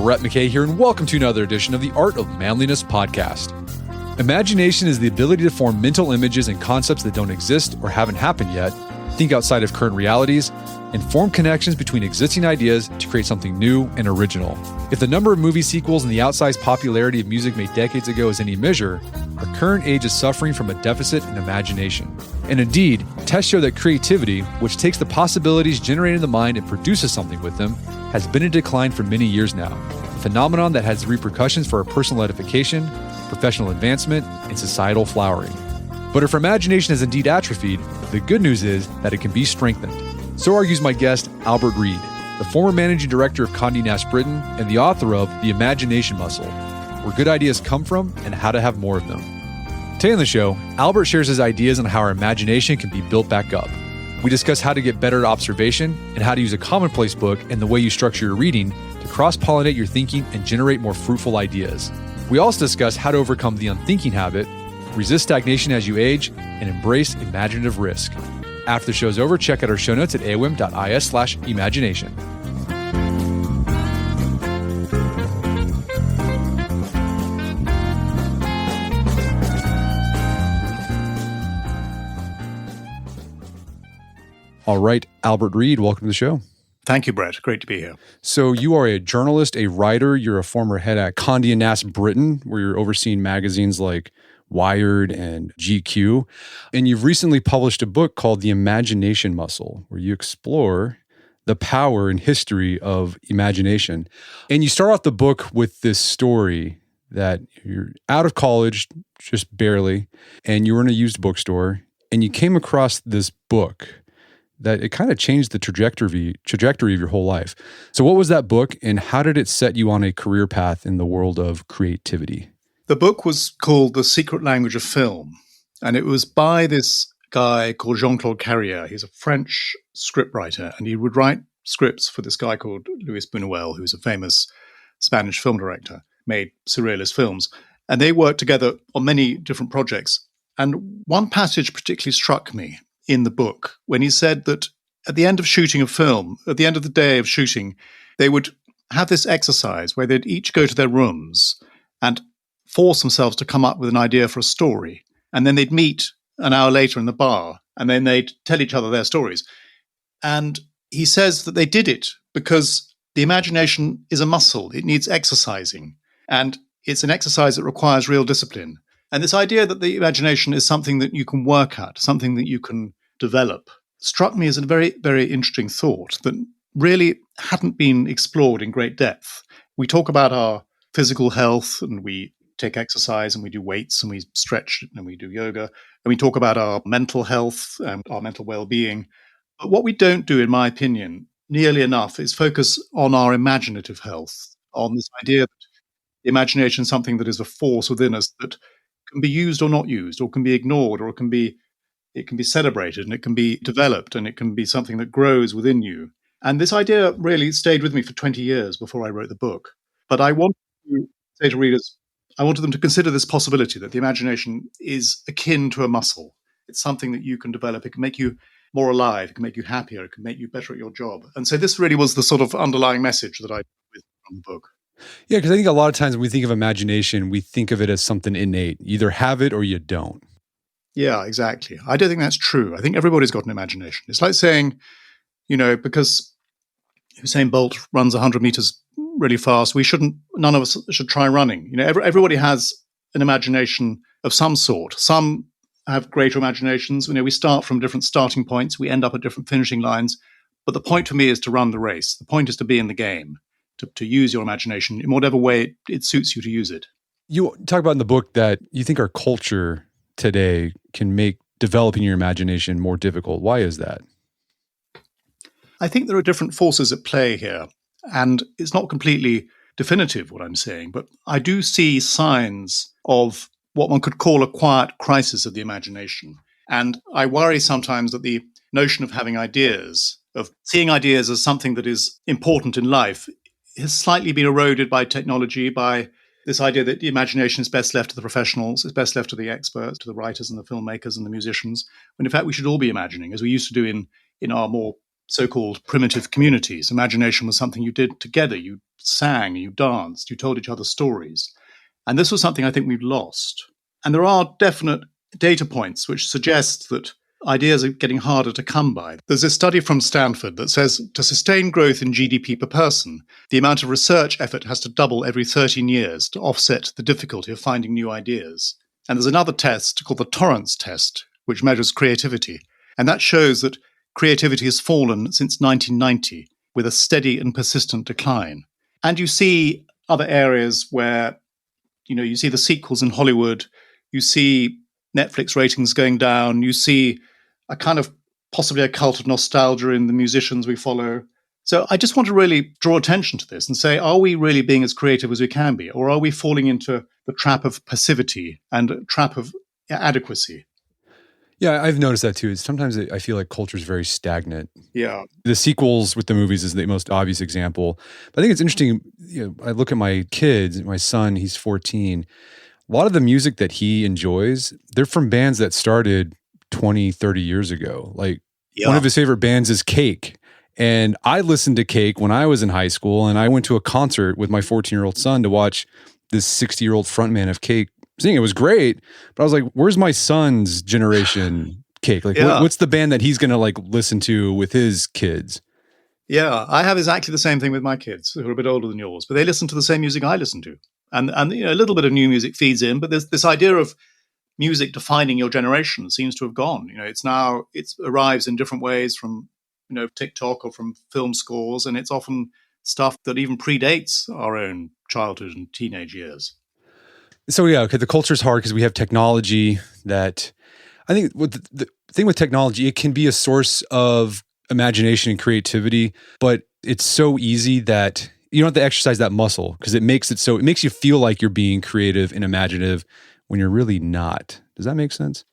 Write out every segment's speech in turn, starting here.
Rhett McKay here, and welcome to another edition of the Art of Manliness podcast. Imagination is the ability to form mental images and concepts that don't exist or haven't happened yet, think outside of current realities, and form connections between existing ideas to create something new and original. If the number of movie sequels and the outsized popularity of music made decades ago is any measure, our current age is suffering from a deficit in imagination. And indeed, tests show that creativity, which takes the possibilities generated in the mind and produces something with them, has been in decline for many years now, a phenomenon that has repercussions for our personal edification, professional advancement, and societal flowering. But if our imagination has indeed atrophied, the good news is that it can be strengthened. So argues my guest, Albert Reid, the former managing director of Condé Nast Britain and the author of The Imagination Muscle, Where Good Ideas Come From and How to Have More of Them. Today on the show, Albert shares his ideas on how our imagination can be built back up. We discuss how to get better at observation and how to use a commonplace book and the way you structure your reading to cross-pollinate your thinking and generate more fruitful ideas. We also discuss how to overcome the unthinking habit, resist stagnation as you age, and embrace imaginative risk. After the show's over, check out our show notes at aom.is/imagination. All right, Albert Reid, welcome to the show. Thank you, Brett. Great to be here. So you are a journalist, a writer. You're a former head at Condé Nast Britain, where you're overseeing magazines like Wired and GQ. And you've recently published a book called The Imagination Muscle, where you explore the power and history of imagination. And you start off the book with this story that you're out of college, just barely, and you were in a used bookstore, and you came across this book that it kind of changed the trajectory of your whole life. So what was that book, and how did it set you on a career path in the world of creativity? The book was called The Secret Language of Film, and it was by this guy called Jean-Claude Carrière. He's a French scriptwriter, and he would write scripts for this guy called Luis Buñuel, who's a famous Spanish film director, made surrealist films. And they worked together on many different projects. And one passage particularly struck me in the book when he said that at the end of shooting a film, at the end of the day of shooting, they would have this exercise where they'd each go to their rooms and force themselves to come up with an idea for a story. And then they'd meet an hour later in the bar, and then they'd tell each other their stories. And he says that they did it because the imagination is a muscle. It needs exercising. And it's an exercise that requires real discipline. And this idea that the imagination is something that you can work at, something that you can develop, struck me as a very, very interesting thought that really hadn't been explored in great depth. We talk about our physical health, and we take exercise, and we do weights, and we stretch, and we do yoga, and we talk about our mental health and our mental well-being. But what we don't do, in my opinion, nearly enough is focus on our imaginative health, on this idea that the imagination is something that is a force within us that can be used or not used, or can be ignored, or it can be celebrated, and it can be developed, and it can be something that grows within you. And this idea really stayed with me for 20 years before I wrote the book. But I wanted to say to readers, I wanted them to consider this possibility that the imagination is akin to a muscle. It's something that you can develop. It can make you more alive. It can make you happier. It can make you better at your job. And so this really was the sort of underlying message that I with from the book. Yeah, because I think a lot of times when we think of imagination, we think of it as something innate. You either have it or you don't. Yeah, exactly. I don't think that's true. I think everybody's got an imagination. It's like saying, because Usain Bolt runs 100 meters really fast, none of us should try running. Everybody has an imagination of some sort. Some have greater imaginations. We start from different starting points. We end up at different finishing lines. But the point for me is to run the race. The point is to be in the game, to use your imagination in whatever way it suits you to use it. You talk about in the book that you think our culture today can make developing your imagination more difficult. Why is that? I think there are different forces at play here, and it's not completely definitive what I'm saying, but I do see signs of what one could call a quiet crisis of the imagination. And I worry sometimes that the notion of having ideas, of seeing ideas as something that is important in life, has slightly been eroded by technology, by this idea that the imagination is best left to the professionals, is best left to the experts, to the writers and the filmmakers and the musicians, when in fact we should all be imagining, as we used to do in our more so-called primitive communities. Imagination was something you did together. You sang, you danced, you told each other stories. And this was something I think we've lost. And there are definite data points which suggest that ideas are getting harder to come by. There's a study from Stanford that says to sustain growth in GDP per person, the amount of research effort has to double every 13 years to offset the difficulty of finding new ideas. And there's another test called the Torrance test, which measures creativity. And that shows that creativity has fallen since 1990 with a steady and persistent decline. And you see other areas where, you see the sequels in Hollywood, you see Netflix ratings going down, you see a kind of possibly a cult of nostalgia in the musicians we follow. So I just want to really draw attention to this and say, are we really being as creative as we can be? Or are we falling into the trap of passivity and trap of adequacy? Yeah, I've noticed that too. Sometimes I feel like culture is very stagnant. Yeah. The sequels with the movies is the most obvious example. But I think it's interesting. I look at my kids, my son, he's 14. A lot of the music that he enjoys, they're from bands that started 20, 30 years ago. Like one of his favorite bands is Cake. And I listened to Cake when I was in high school, and I went to a concert with my 14-year-old son to watch this 60-year-old frontman of Cake sing. It was great, but I was like, where's my son's generation Cake? Like, what's the band that he's going to like listen to with his kids? Yeah, I have exactly the same thing with my kids who are a bit older than yours, but they listen to the same music I listen to. And a little bit of new music feeds in, but there's this idea of music defining your generation seems to have gone. It arrives in different ways from, TikTok or from film scores, and it's often stuff that even predates our own childhood and teenage years. So the culture's hard because we have technology that I think the thing with technology, it can be a source of imagination and creativity, but it's so easy that you don't have to exercise that muscle because it makes you feel like you're being creative and imaginative when you're really not. Does that make sense?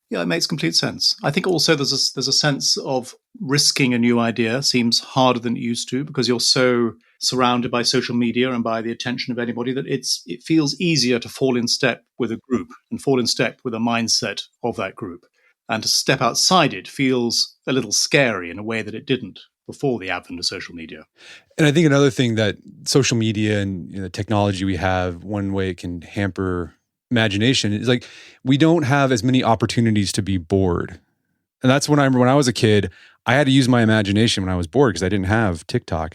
Yeah, it makes complete sense. I think also there's a sense of risking a new idea seems harder than it used to because you're so surrounded by social media and by the attention of anybody that it feels easier to fall in step with a group and fall in step with a mindset of that group. And to step outside it feels a little scary in a way that it didn't before the advent of social media. And I think another thing that social media and the technology we have, one way it can hamper imagination is like we don't have as many opportunities to be bored. And that's when I remember when I was a kid, I had to use my imagination when I was bored because I didn't have TikTok.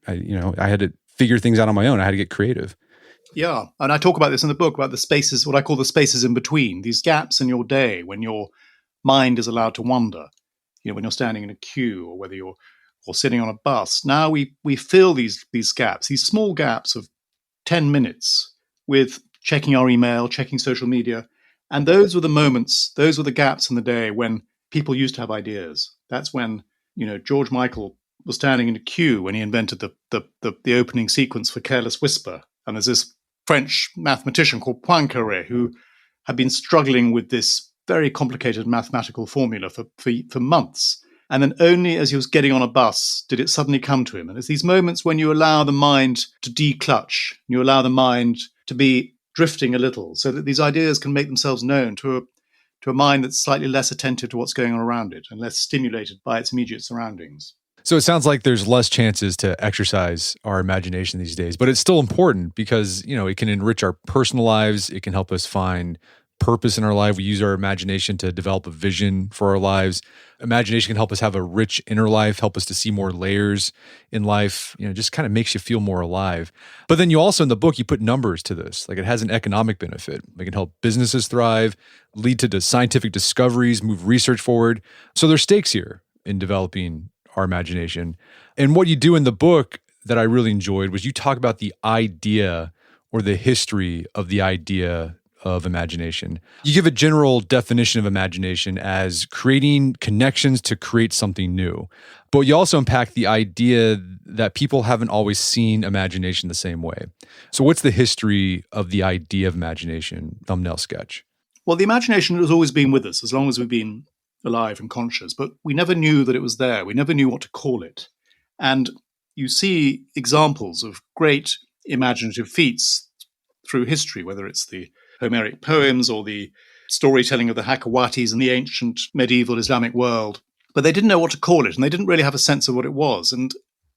I had to figure things out on my own. I had to get creative. Yeah. And I talk about this in the book about the spaces, what I call the spaces in between, these gaps in your day when your mind is allowed to wander, when you're standing in a queue or whether you're sitting on a bus. Now we fill these gaps, these small gaps of 10 minutes with checking our email, checking social media. And those were the moments, those were the gaps in the day when people used to have ideas. That's when, George Michael was standing in a queue when he invented the opening sequence for Careless Whisper. And there's this French mathematician called Poincaré who had been struggling with this very complicated mathematical formula for months. And then only as he was getting on a bus did it suddenly come to him. And it's these moments when you allow the mind to declutch, you allow the mind to be drifting a little so that these ideas can make themselves known to a mind that's slightly less attentive to what's going on around it and less stimulated by its immediate surroundings. So it sounds like there's less chances to exercise our imagination these days, but it's still important because, it can enrich our personal lives. It can help us find purpose in our life. We use our imagination to develop a vision for our lives. Imagination can help us have a rich inner life, help us to see more layers in life, just kind of makes you feel more alive. But then you also, in the book, you put numbers to this. Like it has an economic benefit. It can help businesses thrive, lead to scientific discoveries, move research forward. So there's stakes here in developing our imagination. And what you do in the book that I really enjoyed was you talk about the idea or the history of the idea of imagination. You give a general definition of imagination as creating connections to create something new. But you also unpack the idea that people haven't always seen imagination the same way. So what's the history of the idea of imagination? Thumbnail sketch. Well, the imagination has always been with us as long as we've been alive and conscious, but we never knew that it was there. We never knew what to call it. And you see examples of great imaginative feats through history, whether it's the Homeric poems or the storytelling of the Hakawatis in the ancient medieval Islamic world. but they didn't know what to call it, and they didn't really have a sense of what it was. And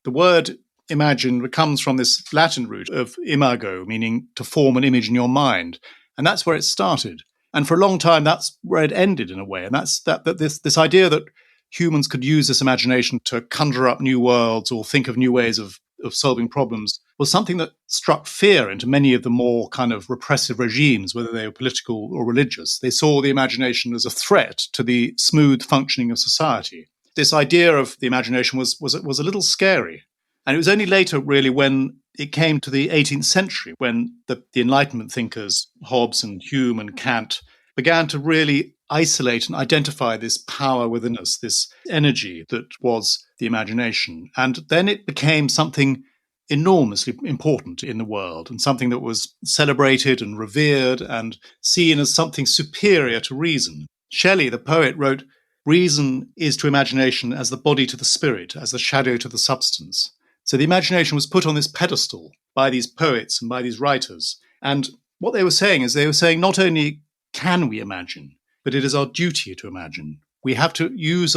the word imagine comes from this Latin root of imago, meaning to form an image in your mind. And that's where it started. And for a long time, that's where it ended in a way. And that's this idea that humans could use this imagination to conjure up new worlds or think of new ways of solving problems was something that struck fear into many of the more kind of repressive regimes, whether they were political or religious. They saw the imagination as a threat to the smooth functioning of society. This idea of the imagination was a little scary. And it was only later, really, when it came to the 18th century, when the Enlightenment thinkers, Hobbes and Hume and Kant, began to really isolate and identify this power within us, this energy that was the imagination. And then it became something enormously important in the world and something that was celebrated and revered and seen as something superior to reason. Shelley, the poet, wrote, "Reason is to imagination as the body to the spirit, as the shadow to the substance." So the imagination was put on this pedestal by these poets and by these writers. And what they were saying is not only can we imagine, but it is our duty to imagine. We have to use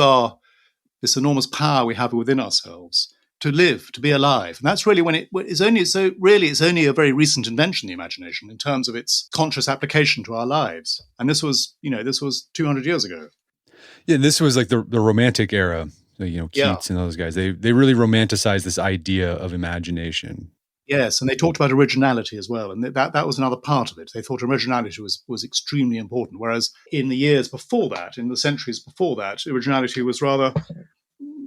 this enormous power we have within ourselves to live, to be alive. And that's really when it's only a very recent invention, the imagination, in terms of its conscious application to our lives. And this was 200 years ago. Yeah, this was like the Romantic era. Keats and those guys, they really romanticized this idea of imagination. Yes, and they talked about originality as well, and that was another part of it. They thought originality was extremely important, whereas in the years before that, in the centuries before that, originality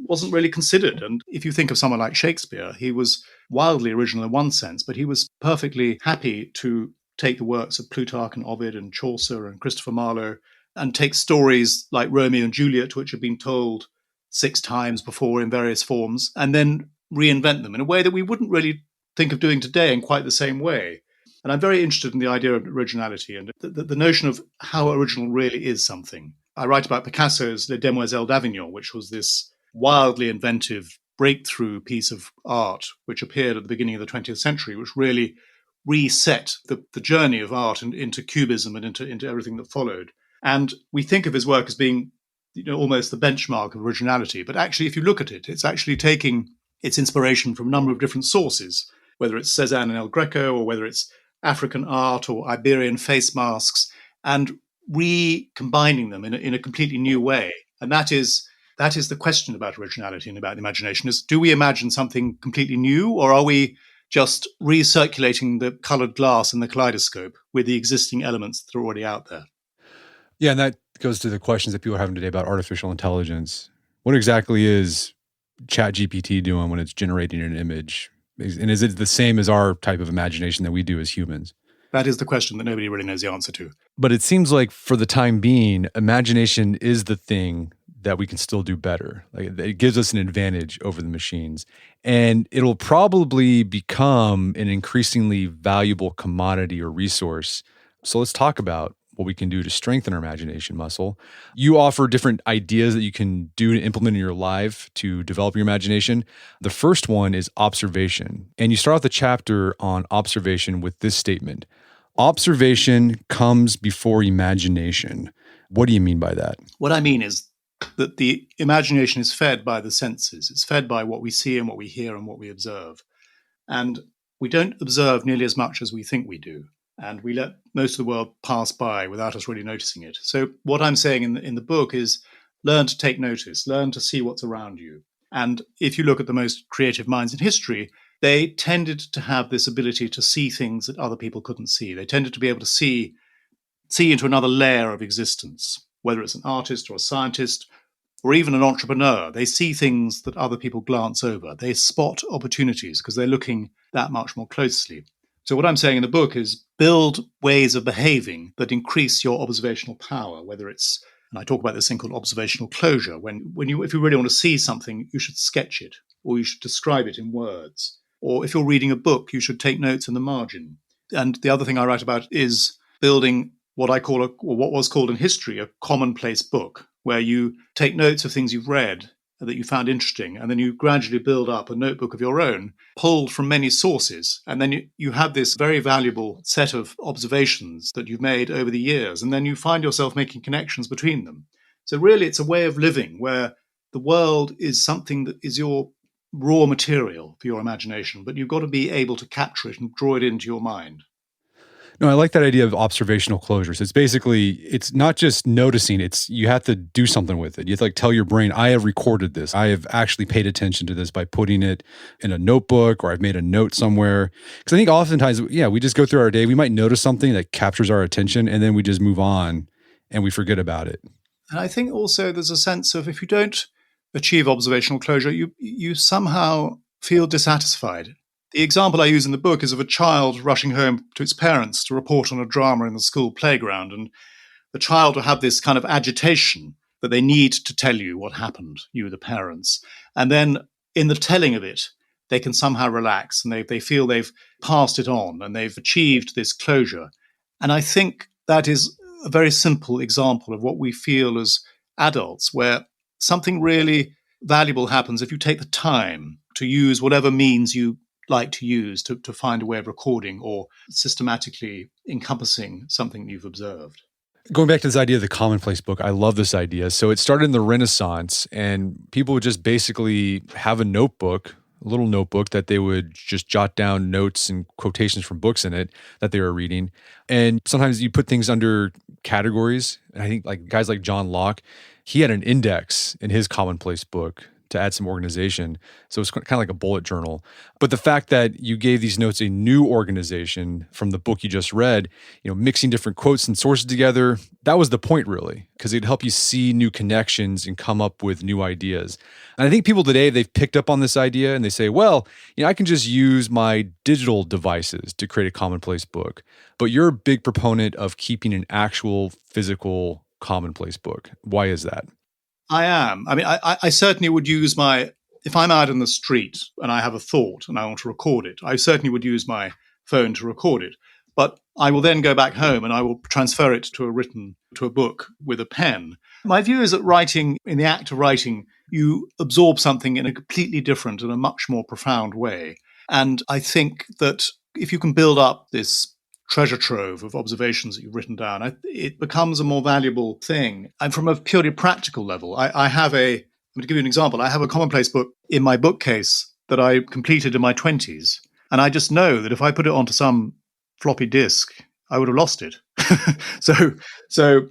wasn't really considered. And if you think of someone like Shakespeare, he was wildly original in one sense, but he was perfectly happy to take the works of Plutarch and Ovid and Chaucer and Christopher Marlowe and take stories like Romeo and Juliet, which had been told 6 times before in various forms, and then reinvent them in a way that we wouldn't really think of doing today in quite the same way. And I'm very interested in the idea of originality and the notion of how original really is something. I write about Picasso's Les Demoiselles d'Avignon, which was this wildly inventive breakthrough piece of art which appeared at the beginning of the 20th century, which really reset the journey of art into cubism and into everything that followed. And we think of his work as being almost the benchmark of originality. But actually, if you look at it, it's actually taking its inspiration from a number of different sources, whether it's Cézanne and El Greco, or whether it's African art or Iberian face masks, and recombining them in a completely new way. And that is the question about originality and about the imagination, is do we imagine something completely new, or are we just recirculating the colored glass in the kaleidoscope with the existing elements that are already out there? Yeah, and that goes to the questions that people are having today about artificial intelligence. What exactly is ChatGPT doing when it's generating an image? And is it the same as our type of imagination that we do as humans? That is the question that nobody really knows the answer to. But it seems like for the time being, imagination is the thing that we can still do better. Like it gives us an advantage over the machines. And it'll probably become an increasingly valuable commodity or resource. So let's talk about what we can do to strengthen our imagination muscle. You offer different ideas that you can do to implement in your life to develop your imagination. The first one is observation. And you start out the chapter on observation with this statement: observation comes before imagination. What do you mean by that? What I mean is that the imagination is fed by the senses. It's fed by what we see and what we hear and what we observe. And we don't observe nearly as much as we think we do. And we let most of the world pass by without us really noticing it. So what I'm saying in the book is learn to take notice, learn to see what's around you. And if you look at the most creative minds in history, they tended to have this ability to see things that other people couldn't see. They tended to be able to see into another layer of existence, whether it's an artist or a scientist or even an entrepreneur. They see things that other people glance over. They spot opportunities because they're looking that much more closely. So what I'm saying in the book is build ways of behaving that increase your observational power, whether it's, and I talk about this thing called observational closure. If you really want to see something, you should sketch it, or you should describe it in words. Or if you're reading a book, you should take notes in the margin. And the other thing I write about is building what I call, or what was called in history, a commonplace book, where you take notes of things you've read that you found interesting, and then you gradually build up a notebook of your own, pulled from many sources. And then you have this very valuable set of observations that you've made over the years, and then you find yourself making connections between them. So really, it's a way of living where the world is something that is your raw material for your imagination, but you've got to be able to capture it and draw it into your mind. No, I like that idea of observational closures. It's basically, it's not just noticing, it's you have to do something with it. You have to like tell your brain, I have recorded this. I have actually paid attention to this by putting it in a notebook or I've made a note somewhere. Because I think oftentimes, yeah, we just go through our day. We might notice something that captures our attention and then we just move on and we forget about it. And I think also there's a sense of if you don't achieve observational closure, you somehow feel dissatisfied. The example I use in the book is of a child rushing home to its parents to report on a drama in the school playground. And the child will have this kind of agitation that they need to tell you what happened, you, the parents. And then in the telling of it, they can somehow relax and they feel they've passed it on and they've achieved this closure. And I think that is a very simple example of what we feel as adults, where something really valuable happens if you take the time to use whatever means you like to use to find a way of recording or systematically encompassing something you've observed. Going back to this idea of the commonplace book, I love this idea. So it started in the Renaissance, and people would just basically have a notebook, a little notebook that they would just jot down notes and quotations from books in it that they were reading. And sometimes you put things under categories. And I think like guys like John Locke, he had an index in his commonplace book to add some organization. So it's kind of like a bullet journal. But the fact that you gave these notes a new organization from the book you just read, mixing different quotes and sources together, that was the point really, because it'd help you see new connections and come up with new ideas. And I think people today, they've picked up on this idea and they say, well, I can just use my digital devices to create a commonplace book. But you're a big proponent of keeping an actual physical commonplace book. Why is that? I am. I mean, I certainly would use if I'm out in the street and I have a thought and I want to record it, I certainly would use my phone to record it. But I will then go back home and I will transfer it to a book with a pen. My view is that writing, in the act of writing, you absorb something in a completely different and a much more profound way. And I think that if you can build up this treasure trove of observations that you've written down, it becomes a more valuable thing. And from a purely practical level, I'm going to give you an example. I have a commonplace book in my bookcase that I completed in my 20s. And I just know that if I put it onto some floppy disk, I would have lost it. So,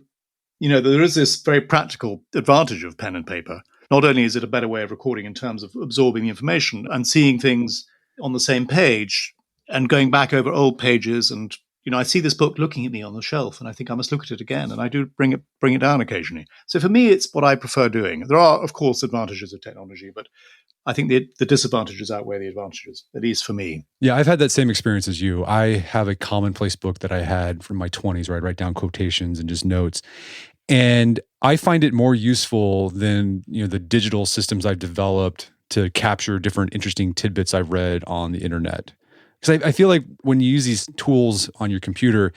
there is this very practical advantage of pen and paper. Not only is it a better way of recording in terms of absorbing the information and seeing things on the same page and going back over old pages, and I see this book looking at me on the shelf, and I think I must look at it again, and I do bring it down occasionally. So for me, it's what I prefer doing. There are, of course, advantages of technology, but I think the disadvantages outweigh the advantages, at least for me. Yeah, I've had that same experience as you. I have a commonplace book that I had from my 20s where I'd write down quotations and just notes. And I find it more useful than the digital systems I've developed to capture different interesting tidbits I've read on the internet. Because I feel like when you use these tools on your computer,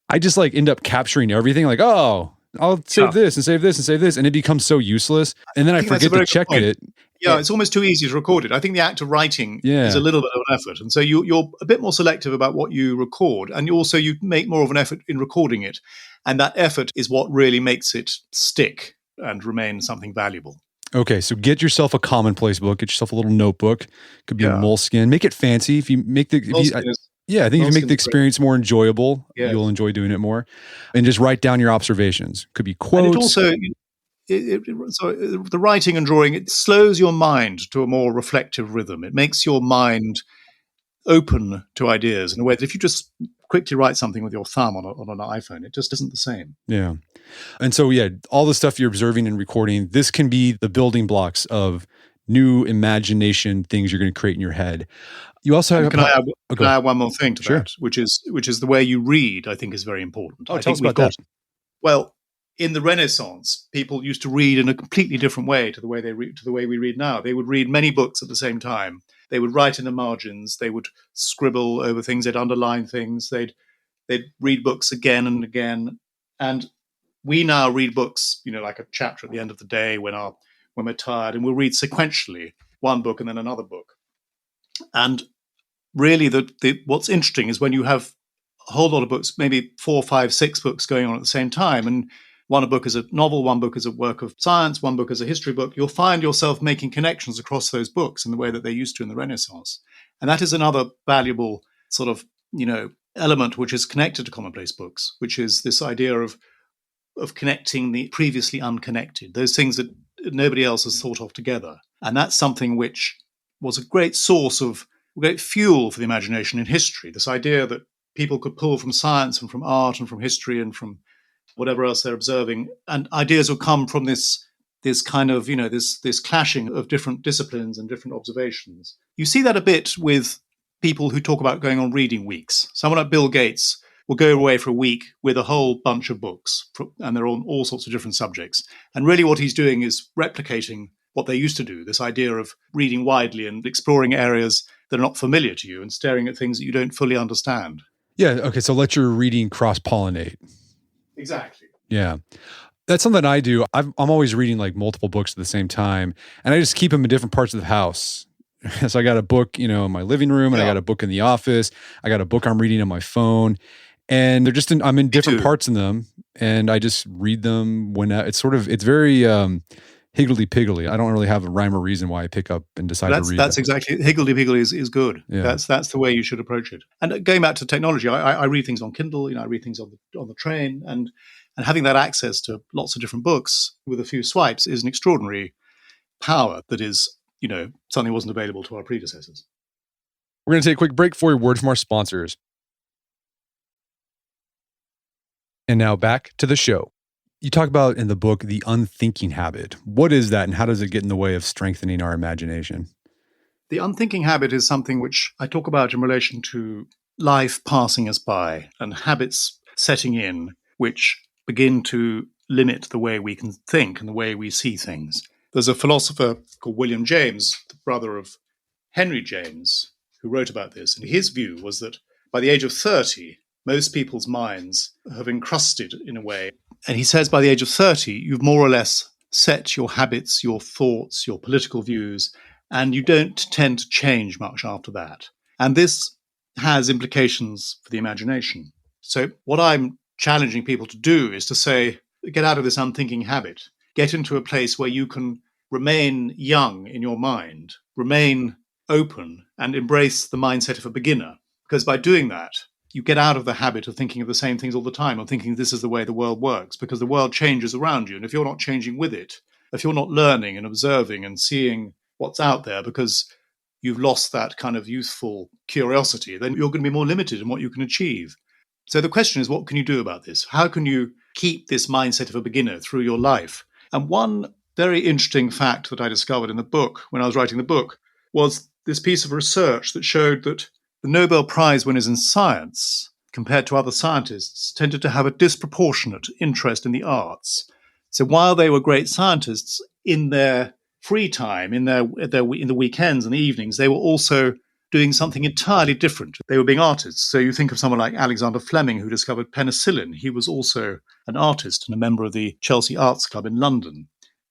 I just like end up capturing everything. Like, oh, I'll save this and save this and save this. And it becomes so useless. And then I forget to check it. Yeah, it's almost too easy to record it. I think the act of writing is a little bit of an effort. And so you're a bit more selective about what you record. And you make more of an effort in recording it. And that effort is what really makes it stick and remain something valuable. Okay, so get yourself a commonplace book. Get yourself a little notebook. Could be a moleskin. Make it fancy. If you make the, I think if you make the experience more enjoyable, you'll enjoy doing it more. And just write down your observations. Could be quotes. And it also, the writing and drawing, it slows your mind to a more reflective rhythm. It makes your mind open to ideas in a way that if you just quickly write something with your thumb on an iPhone, it just isn't the same. Yeah. And so, all the stuff you're observing and recording, this can be the building blocks of new imagination things you're going to create in your head. You also have... Can I add one more thing to that, which is the way you read, I think is very important. Tell us about that. Well, in the Renaissance, people used to read in a completely different way to the way we read now. They would read many books at the same time. They would write in the margins. They would scribble over things. They'd underline things. They'd read books again and again. And we now read books, like a chapter at the end of the day when we're tired, and we'll read sequentially one book and then another book. And really, what's interesting is when you have a whole lot of books, maybe 4, 5, 6 books going on at the same time, and one book is a novel, one book is a work of science, one book is a history book, you'll find yourself making connections across those books in the way that they used to in the Renaissance. And that is another valuable sort of, element which is connected to commonplace books, which is this idea of connecting the previously unconnected, those things that nobody else has thought of together. And that's something which was a great great fuel for the imagination in history, this idea that people could pull from science and from art and from history and from whatever else they're observing, and ideas would come from this kind of, this clashing of different disciplines and different observations. You see that a bit with people who talk about going on reading weeks. Someone like Bill Gates will go away for a week with a whole bunch of books, and they're on all sorts of different subjects. And really what he's doing is replicating what they used to do, this idea of reading widely and exploring areas that are not familiar to you and staring at things that you don't fully understand. Yeah. Okay. So let your reading cross-pollinate. Exactly. Yeah. That's something I do. I'm always reading like multiple books at the same time, and I just keep them in different parts of the house. So I got a book, in my living room, and I got a book in the office. I got a book I'm reading on my phone, and they're just I'm in different parts in them, and I just read them when it's very higgledy-piggledy. I don't really have a rhyme or reason why I pick up and decide to read. That's exactly, higgledy-piggledy is good. Yeah. That's the way you should approach it. And going back to technology, I read things on Kindle, I read things on the train, and having that access to lots of different books with a few swipes is an extraordinary power that is, something wasn't available to our predecessors. We're going to take a quick break for a word from our sponsors. And now back to the show. You talk about in the book the unthinking habit. What is that, and how does it get in the way of strengthening our imagination? The unthinking habit is something which I talk about in relation to life passing us by and habits setting in, which begin to limit the way we can think and the way we see things. There's a philosopher called William James, the brother of Henry James, who wrote about this. And his view was that by the age of 30, most people's minds have encrusted in a way. And he says by the age of 30, you've more or less set your habits, your thoughts, your political views, and you don't tend to change much after that. And this has implications for the imagination. So what I'm challenging people to do is to say, get out of this unthinking habit, get into a place where you can remain young in your mind, remain open, and embrace the mindset of a beginner. Because by doing that, you get out of the habit of thinking of the same things all the time, or thinking this is the way the world works, because the world changes around you. And if you're not changing with it, if you're not learning and observing and seeing what's out there because you've lost that kind of youthful curiosity, then you're going to be more limited in what you can achieve. So the question is, what can you do about this? How can you keep this mindset of a beginner through your life? And one very interesting fact that I discovered in the book, when I was writing the book, was this piece of research that showed that the Nobel Prize winners in science, compared to other scientists, tended to have a disproportionate interest in the arts. So while they were great scientists, in their free time, in the weekends and the evenings, they were also doing something entirely different. They were being artists. So you think of someone like Alexander Fleming, who discovered penicillin. He was also an artist and a member of the Chelsea Arts Club in London.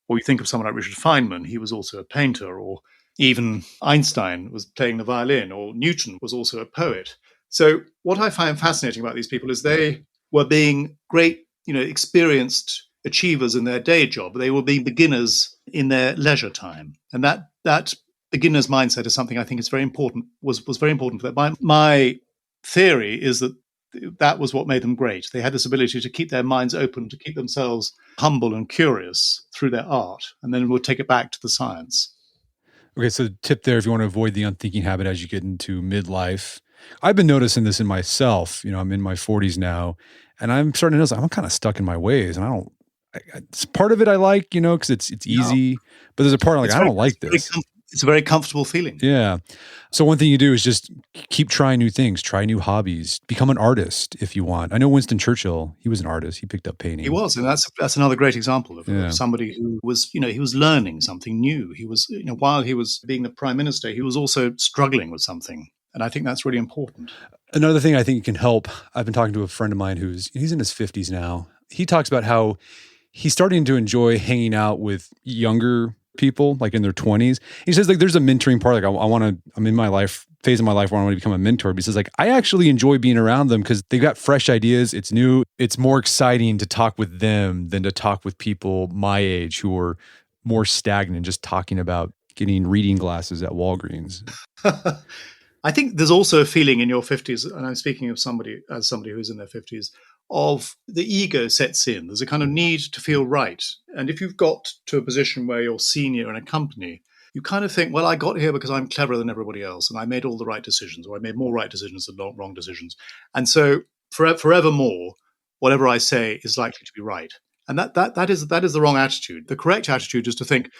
Or you think of someone like Richard Feynman. He was also a painter. Or even Einstein was playing the violin, or Newton was also a poet. So what I find fascinating about these people is they were being great, experienced achievers in their day job. They were being beginners in their leisure time. And that beginner's mindset is something I think is very important, was very important for that. My theory is that was what made them great. They had this ability to keep their minds open, to keep themselves humble and curious through their art, and then we'll take it back to the science. Okay, so tip there, if you want to avoid the unthinking habit as you get into midlife. I've been noticing this in myself. I'm in my 40s now, and I'm starting to notice I'm kind of stuck in my ways, and it's part of it I like, because it's easy, but there's a part I don't like this. It's a very comfortable feeling. Yeah. So one thing you do is just keep trying new things, try new hobbies, become an artist if you want. I know Winston Churchill, he was an artist. He picked up painting. He was, and that's another great example of somebody who was, he was learning something new. He was, while he was being the prime minister, he was also struggling with something. And I think that's really important. Another thing I think can help, I've been talking to a friend of mine he's in his 50s now. He talks about how he's starting to enjoy hanging out with younger people like in their 20s. He says like there's a mentoring part. Like I'm in my phase of my life where I want to become a mentor. But he says like I actually enjoy being around them because they've got fresh ideas. It's new. It's more exciting to talk with them than to talk with people my age who are more stagnant, just talking about getting reading glasses at Walgreens. I think there's also a feeling in your 50s, and I'm speaking of somebody who's in their 50s, of the ego sets in. There's a kind of need to feel right. And if you've got to a position where you're senior in a company, you kind of think, well, I got here because I'm cleverer than everybody else, and I made all the right decisions, or I made more right decisions than wrong decisions. And so forevermore, whatever I say is likely to be right. And that is the wrong attitude. The correct attitude is to think,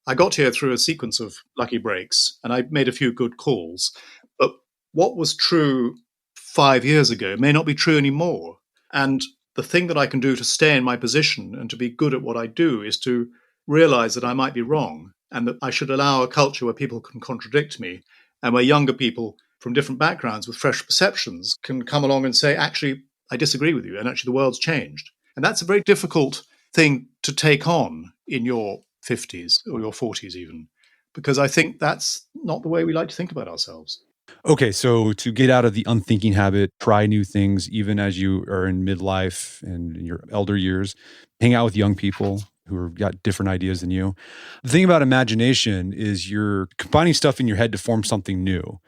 I got here through a sequence of lucky breaks, and I made a few good calls. But what was true 5 years ago may not be true anymore. And the thing that I can do to stay in my position and to be good at what I do is to realize that I might be wrong and that I should allow a culture where people can contradict me and where younger people from different backgrounds with fresh perceptions can come along and say, actually, I disagree with you, and actually the world's changed. And that's a very difficult thing to take on in your 50s or your 40s even, because I think that's not the way we like to think about ourselves. Okay, so to get out of the unthinking habit, try new things, even as you are in midlife and in your elder years, hang out with young people who have got different ideas than you. The thing about imagination is you're combining stuff in your head to form something new,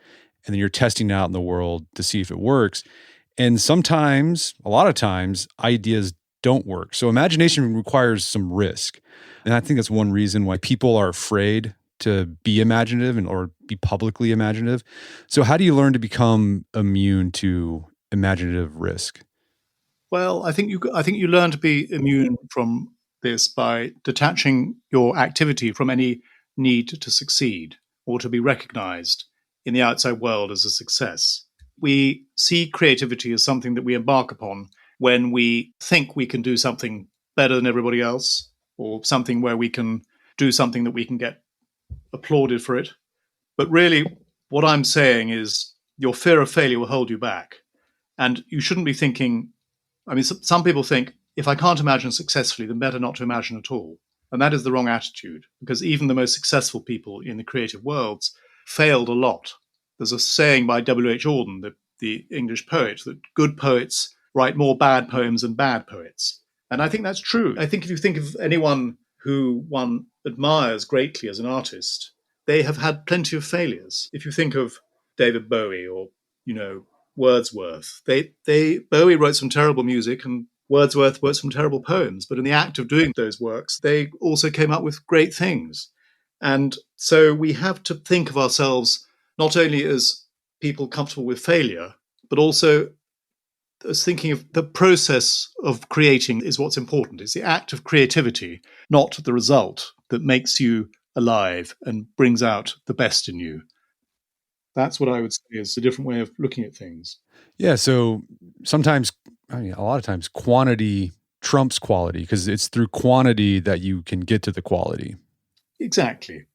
and then you're testing it out in the world to see if it works. And sometimes, a lot of times, ideas don't work. So imagination requires some risk. And I think that's one reason why people are afraid to be imaginative or be publicly imaginative. So how do you learn to become immune to imaginative risk? Well, I think you learn to be immune from this by detaching your activity from any need to succeed or to be recognized in the outside world as a success. We see creativity as something that we embark upon when we think we can do something better than everybody else, or something where we can do something that we can get applauded for it. But really, what I'm saying is your fear of failure will hold you back. And you shouldn't be thinking, I mean, some people think, if I can't imagine successfully, then better not to imagine at all. And that is the wrong attitude, because even the most successful people in the creative worlds failed a lot. There's a saying by W.H. Auden, the English poet, that good poets write more bad poems than bad poets. And I think that's true. I think if you think of anyone who one admires greatly as an artist, they have had plenty of failures. If you think of David Bowie or, Wordsworth, Bowie wrote some terrible music and Wordsworth wrote some terrible poems, but in the act of doing those works, they also came up with great things. And so we have to think of ourselves not only as people comfortable with failure, but also as thinking of the process of creating is what's important. It's the act of creativity, not the result, that makes you alive and brings out the best in you. That's what I would say is a different way of looking at things. Yeah, so sometimes, a lot of times, quantity trumps quality because it's through quantity that you can get to the quality. Exactly.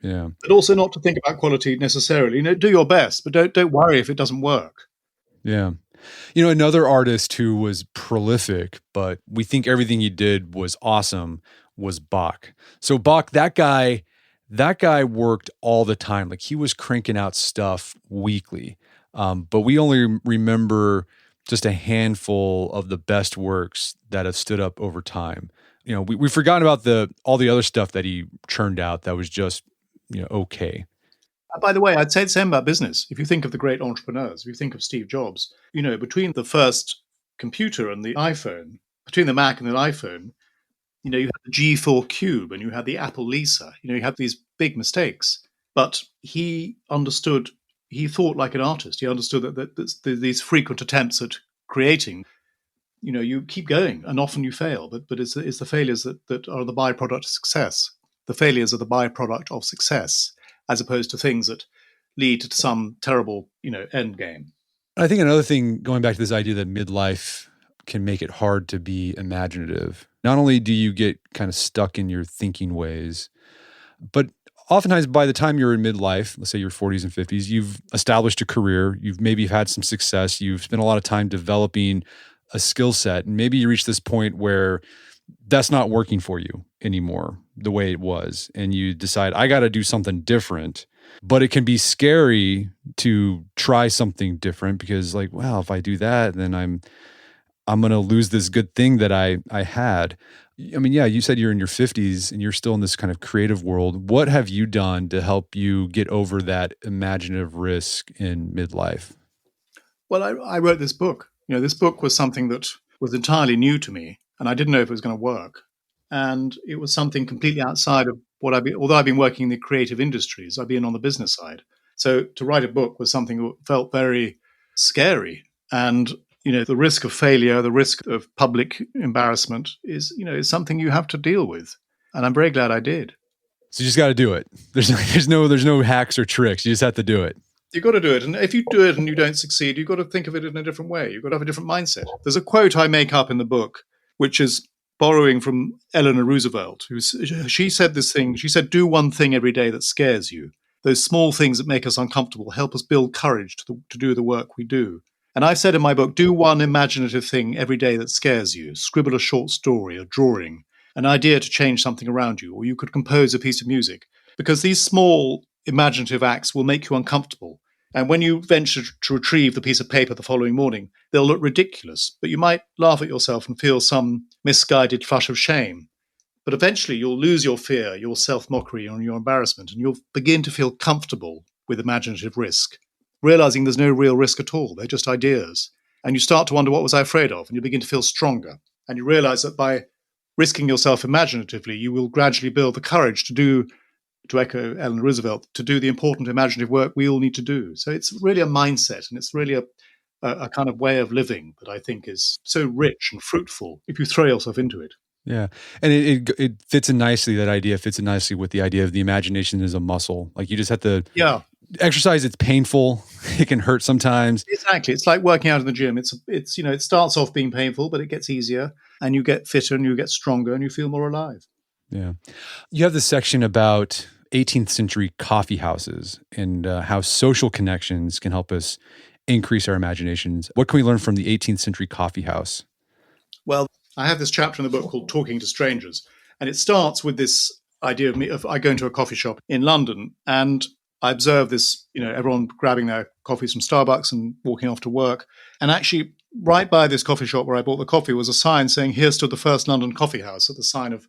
Yeah. But also not to think about quality necessarily. Do your best, but don't worry if it doesn't work. Yeah. Another artist who was prolific, but we think everything he did was awesome, was Bach. So Bach, that guy worked all the time. Like he was cranking out stuff weekly. But we only remember just a handful of the best works that have stood up over time. We've forgotten about all the other stuff that he churned out that was just, okay. By the way, I'd say the same about business. If you think of the great entrepreneurs, if you think of Steve Jobs, between the first computer and the iPhone, between the Mac and the iPhone, you had the G4 Cube and you had the Apple Lisa. You had these big mistakes. But he thought like an artist. He understood that these frequent attempts at creating, you keep going and often you fail. But it's the failures that are the byproduct of success. The failures are the byproduct of success, as opposed to things that lead to some terrible, end game. I think another thing, going back to this idea that midlife can make it hard to be imaginative. Not only do you get kind of stuck in your thinking ways, but oftentimes by the time you're in midlife, let's say your 40s and 50s, you've established a career, you've maybe had some success, you've spent a lot of time developing a skill set, and maybe you reach this point where that's not working for you anymore. the way it was and you decide, I got to do something different. But it can be scary to try something different because like, wow, if I do that, then I'm going to lose this good thing that I had. I mean, yeah, you said you're in your 50s and you're still in this kind of creative world. What have you done to help you get over that imaginative risk in midlife? Well, I wrote this book. This book was something that was entirely new to me, and I didn't know if it was going to work. And it was something completely outside of what although I've been working in the creative industries, I've been on the business side. So to write a book was something that felt very scary. And, the risk of failure, the risk of public embarrassment is something you have to deal with. And I'm very glad I did. So you just got to do it. There's no hacks or tricks. You just have to do it. You've got to do it. And if you do it and you don't succeed, you've got to think of it in a different way. You've got to have a different mindset. There's a quote I make up in the book, which is borrowing from Eleanor Roosevelt. She said this thing. She said, do one thing every day that scares you. Those small things that make us uncomfortable help us build courage to do the work we do. And I've said in my book, do one imaginative thing every day that scares you. Scribble a short story, a drawing, an idea to change something around you, or you could compose a piece of music. Because these small imaginative acts will make you uncomfortable. And when you venture to retrieve the piece of paper the following morning, they'll look ridiculous, but you might laugh at yourself and feel some misguided flush of shame. But eventually you'll lose your fear, your self-mockery, and your embarrassment, and you'll begin to feel comfortable with imaginative risk, realizing there's no real risk at all. They're just ideas. And you start to wonder, what was I afraid of? And you begin to feel stronger. And you realize that by risking yourself imaginatively, you will gradually build the courage to echo Eleanor Roosevelt, to do the important imaginative work we all need to do. So it's really a mindset, and it's really a kind of way of living that I think is so rich and fruitful if you throw yourself into it. Yeah. And it fits in nicely, that idea fits in nicely with the idea of the imagination as a muscle. Like you just have to exercise. It's painful. It can hurt sometimes. Exactly. It's like working out in the gym. It's it starts off being painful, but it gets easier and you get fitter and you get stronger and you feel more alive. Yeah. You have this section about 18th century coffee houses and how social connections can help us increase our imaginations. What can we learn from the 18th century coffee house? Well, I have this chapter in the book called Talking to Strangers, and it starts with this idea of I go into a coffee shop in London and I observe this, everyone grabbing their coffees from Starbucks and walking off to work. And actually, right by this coffee shop where I bought the coffee was a sign saying, here stood the first London coffee house, at the sign of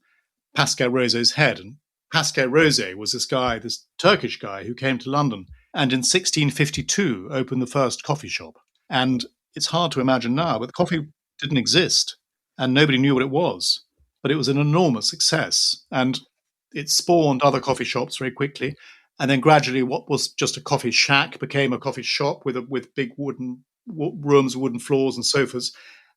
Pascal Rosé's head. And Pascal Rosé was this guy, this Turkish guy who came to London and in 1652 opened the first coffee shop. And it's hard to imagine now, but the coffee didn't exist and nobody knew what it was. But it was an enormous success and it spawned other coffee shops very quickly. And then gradually what was just a coffee shack became a coffee shop with big wooden rooms, wooden floors and sofas.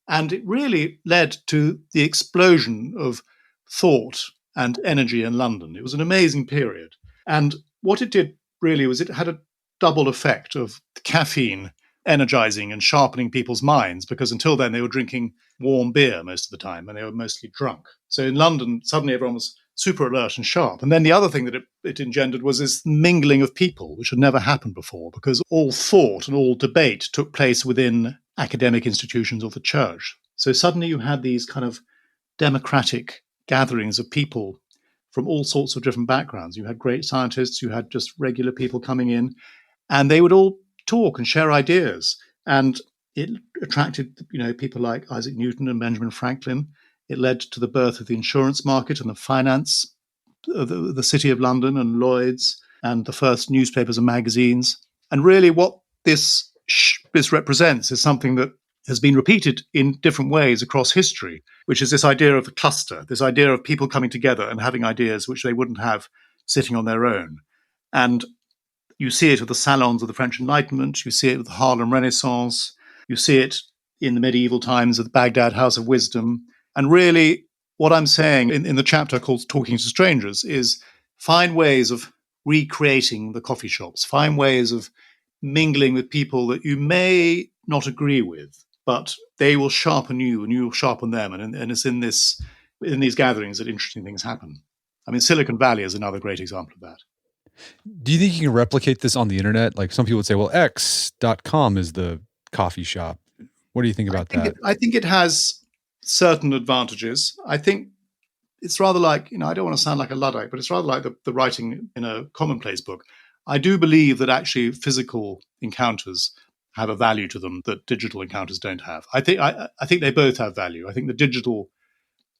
And it really led to the explosion of thought and energy in London. It was an amazing period. And what it did really was it had a double effect of caffeine energizing and sharpening people's minds, because until then they were drinking warm beer most of the time and they were mostly drunk. So in London, suddenly everyone was super alert and sharp. And then the other thing that it engendered was this mingling of people, which had never happened before, because all thought and all debate took place within academic institutions or the church. So suddenly you had these kind of democratic gatherings of people from all sorts of different backgrounds. You had great scientists, you had just regular people coming in, and they would all talk and share ideas. And it attracted, people like Isaac Newton and Benjamin Franklin. It led to the birth of the insurance market and the finance of the City of London and Lloyd's and the first newspapers and magazines. And really what this represents is something that has been repeated in different ways across history, which is this idea of the cluster, this idea of people coming together and having ideas which they wouldn't have sitting on their own. And you see it with the salons of the French Enlightenment, you see it with the Harlem Renaissance, you see it in the medieval times of the Baghdad House of Wisdom. And really, what I'm saying in the chapter called Talking to Strangers is find ways of recreating the coffee shops, find ways of mingling with people that you may not agree with, but they will sharpen you and you will sharpen them. And it's in these gatherings that interesting things happen. I mean, Silicon Valley is another great example of that. Do you think you can replicate this on the internet? Like some people would say, well, X.com is the coffee shop. What do you think about that? I think it has certain advantages. I think it's rather like, I don't want to sound like a Luddite, but it's rather like the writing in a commonplace book. I do believe that actually physical encounters have a value to them that digital encounters don't have. I think they both have value. I think the digital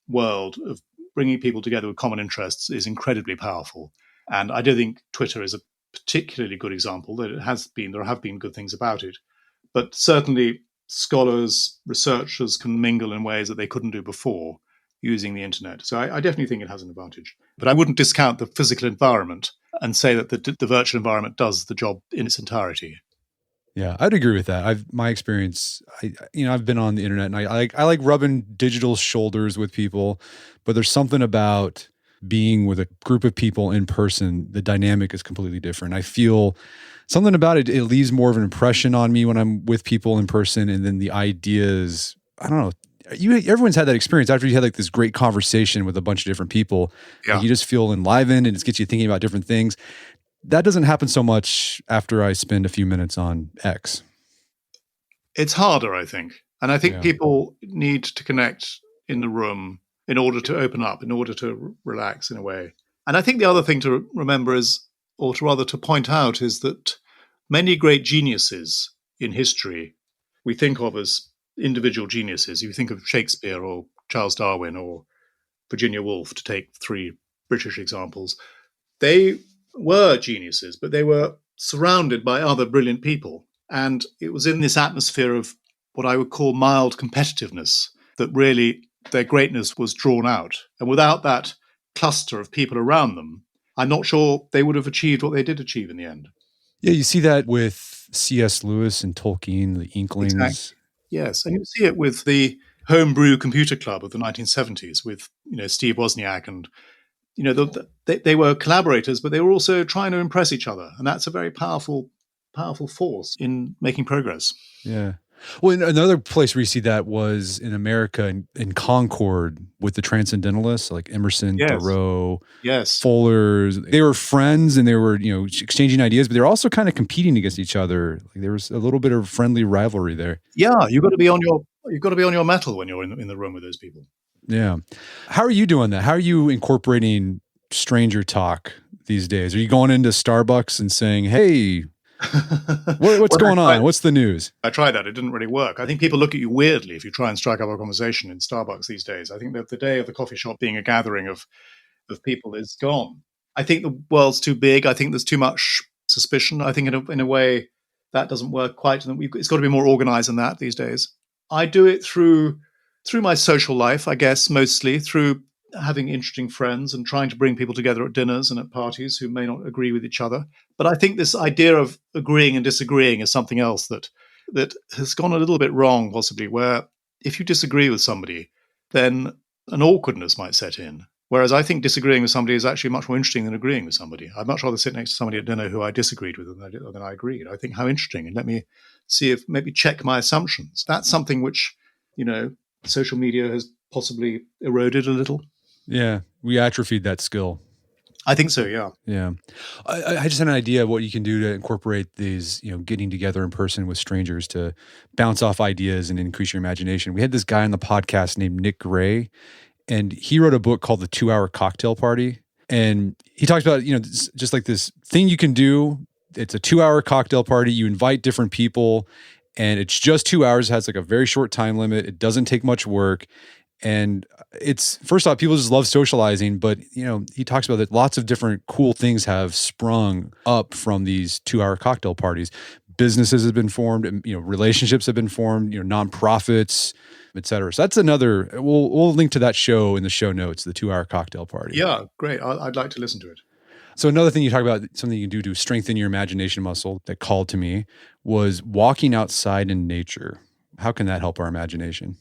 world of bringing people together with common interests is incredibly powerful. And I don't think Twitter is a particularly good example. There have been good things about it. But certainly scholars, researchers can mingle in ways that they couldn't do before using the internet. So I definitely think it has an advantage. But I wouldn't discount the physical environment and say that the virtual environment does the job in its entirety. Yeah, I'd agree with that. My experience, I've been on the internet, and I like rubbing digital shoulders with people, but there's something about being with a group of people in person. The dynamic is completely different. I feel something about it. It leaves more of an impression on me when I'm with people in person, and then the ideas. I don't know. Everyone's had that experience after you had like this great conversation with a bunch of different people. Yeah. Like you just feel enlivened, and it gets you thinking about different things. That doesn't happen so much after I spend a few minutes on X. It's harder, I think. And I think people need to connect in the room in order to open up, in order to relax in a way. And I think the other thing to remember is, or to rather to point out, is that many great geniuses in history we think of as individual geniuses. You think of Shakespeare or Charles Darwin or Virginia Woolf, to take three British examples. They were geniuses, but they were surrounded by other brilliant people. And it was in this atmosphere of what I would call mild competitiveness that really their greatness was drawn out. And without that cluster of people around them, I'm not sure they would have achieved what they did achieve in the end. Yeah, you see that with C.S. Lewis and Tolkien, the Inklings. Exactly. Yes, and you see it with the homebrew computer club of the 1970s with, Steve Wozniak and they were collaborators, but they were also trying to impress each other. And that's a very powerful force in making progress. Yeah. Well, another place where you see that was in America in Concord with the Transcendentalists, like Emerson, Thoreau, Fuller. They were friends and they were, exchanging ideas, but they were also kind of competing against each other. Like there was a little bit of friendly rivalry there. Yeah, you've got to be on your mettle when you're in the room with those people. Yeah. How are you doing that? How are you incorporating stranger talk these days? Are you going into Starbucks and saying, hey, what's going on? What's the news? I tried that. It didn't really work. I think people look at you weirdly if you try and strike up a conversation in Starbucks these days. I think that the day of the coffee shop being a gathering of people is gone. I think the world's too big. I think there's too much suspicion. I think in a way that doesn't work quite. It's got to be more organized than that these days. I do it through my social life, I guess, mostly through having interesting friends and trying to bring people together at dinners and at parties who may not agree with each other. But I think this idea of agreeing and disagreeing is something else that has gone a little bit wrong, possibly, where if you disagree with somebody, then an awkwardness might set in. Whereas I think disagreeing with somebody is actually much more interesting than agreeing with somebody. I'd much rather sit next to somebody at dinner who I disagreed with than I agreed. I think how interesting, and let me see if maybe check my assumptions. That's something which, social media has possibly eroded a little. Yeah, we atrophied that skill. I think so, yeah. Yeah. I just had an idea of what you can do to incorporate these, getting together in person with strangers to bounce off ideas and increase your imagination. We had this guy on the podcast named Nick Gray, and he wrote a book called The 2-Hour Cocktail Party. And he talks about, just like this thing you can do. It's a 2-hour cocktail party. You invite different people, and it's just 2 hours. It has like a very short time limit. It doesn't take much work. And it's, first off, people just love socializing, but he talks about that lots of different cool things have sprung up from these 2-hour cocktail parties. Businesses have been formed, relationships have been formed, nonprofits, et cetera. So that's another, we'll link to that show in the show notes, the 2-hour cocktail party. Yeah, great. I'd like to listen to it. So another thing you talk about, something you can do to strengthen your imagination muscle that called to me was walking outside in nature. How can that help our imagination?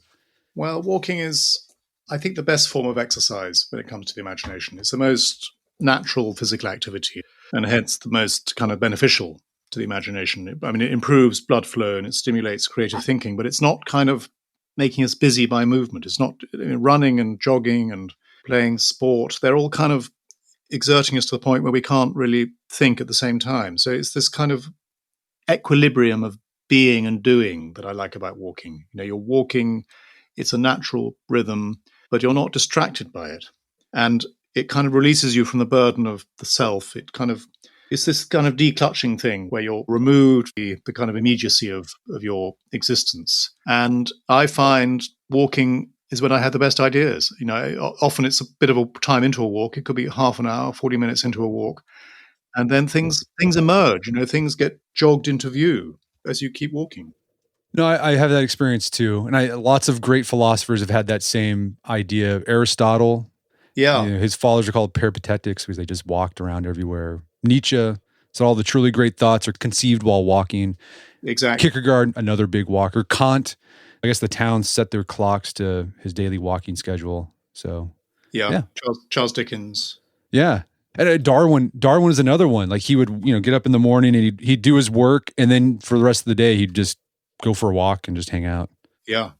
Well, walking is, I think, the best form of exercise when it comes to the imagination. It's the most natural physical activity and hence the most kind of beneficial to the imagination. I mean, it improves blood flow and it stimulates creative thinking, but it's not kind of making us busy by movement. It's not running and jogging and playing sport. They're all kind of exerting us to the point where we can't really think at the same time. So it's this kind of equilibrium of being and doing that I like about walking. You're walking, it's a natural rhythm, but you're not distracted by it. And it kind of releases you from the burden of the self. It's this kind of declutching thing where you're removed the kind of immediacy of your existence. And I find walking is when I have the best ideas. Often it's a bit of a time into a walk. It could be half an hour, 40 minutes into a walk. And then things emerge, things get jogged into view as you keep walking. No, I have that experience too. And lots of great philosophers have had that same idea. Aristotle, Yeah. his followers are called peripatetics because they just walked around everywhere. Nietzsche said all the truly great thoughts are conceived while walking. Exactly. Kierkegaard, another big walker. Kant, I guess the towns set their clocks to his daily walking schedule. So yeah. Charles Dickens. Yeah. And Darwin is another one. Like he would, get up in the morning and he'd do his work, and then for the rest of the day he'd just go for a walk and just hang out. Yeah.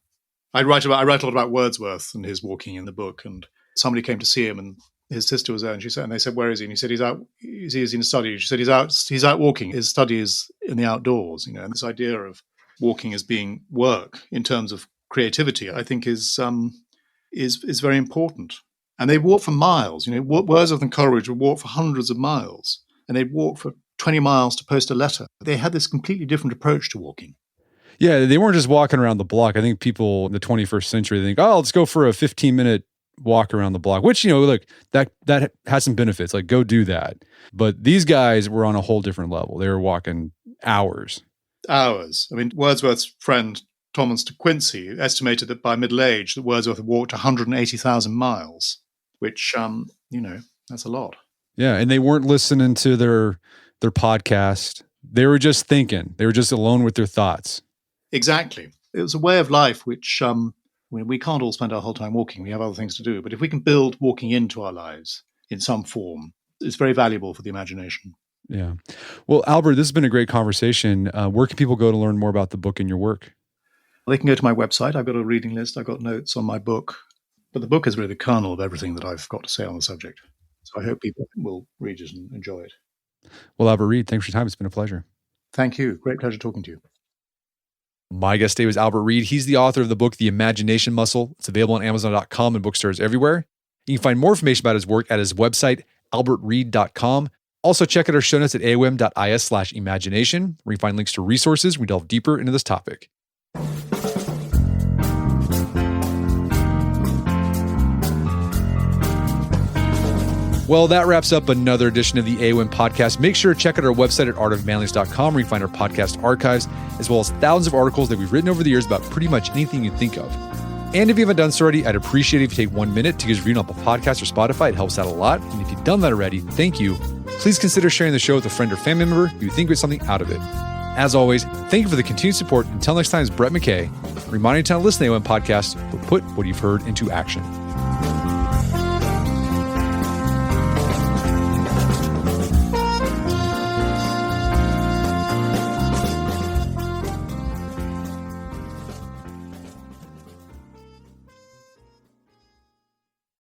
I write a lot about Wordsworth and his walking in the book, and somebody came to see him and his sister was there, and they said, "Where is he?" And he said, "He's out. He's in a study." She said, He's out walking. His study is in the outdoors." And this idea of walking as being work in terms of creativity, I think is very important. And they walk for miles. Wordsworth and Coleridge would walk for hundreds of miles, and they'd walk for 20 miles to post a letter. They had this completely different approach to walking. Yeah, they weren't just walking around the block. I think people in the 21st century think, "Oh, let's go for a 15-minute walk around the block," which, look, that has some benefits. Like, go do that. But these guys were on a whole different level. They were walking hours. Hours. I mean, Wordsworth's friend Thomas de Quincey estimated that by middle age, that Wordsworth had walked 180,000 miles, which, that's a lot. Yeah, and they weren't listening to their podcast. They were just thinking. They were just alone with their thoughts. Exactly. It was a way of life which we can't all spend our whole time walking. We have other things to do. But if we can build walking into our lives in some form, it's very valuable for the imagination. Yeah. Well, Albert, this has been a great conversation. Where can people go to learn more about the book and your work? They can go to my website. I've got a reading list. I've got notes on my book. But the book is really the kernel of everything that I've got to say on the subject. So I hope people will read it and enjoy it. Well, Albert Reed, thanks for your time. It's been a pleasure. Thank you. Great pleasure talking to you. My guest today was Albert Reed. He's the author of the book, The Imagination Muscle. It's available on Amazon.com and bookstores everywhere. You can find more information about his work at his website, albertreed.com. Also, check out our show notes at aom.is/imagination, where you find links to resources we delve deeper into this topic. Well, that wraps up another edition of the AOM podcast. Make sure to check out our website at artofmanliness.com, where you can find our podcast archives, as well as thousands of articles that we've written over the years about pretty much anything you think of. And if you haven't done so already, I'd appreciate it if you take 1 minute to give us a review on Apple Podcasts or Spotify. It helps out a lot. And if you've done that already, thank you. Please consider sharing the show with a friend or family member who you think gets something out of it. As always, thank you for the continued support. Until next time, it's Brett McKay, reminding you to listen to the AOM podcast, but put what you've heard into action.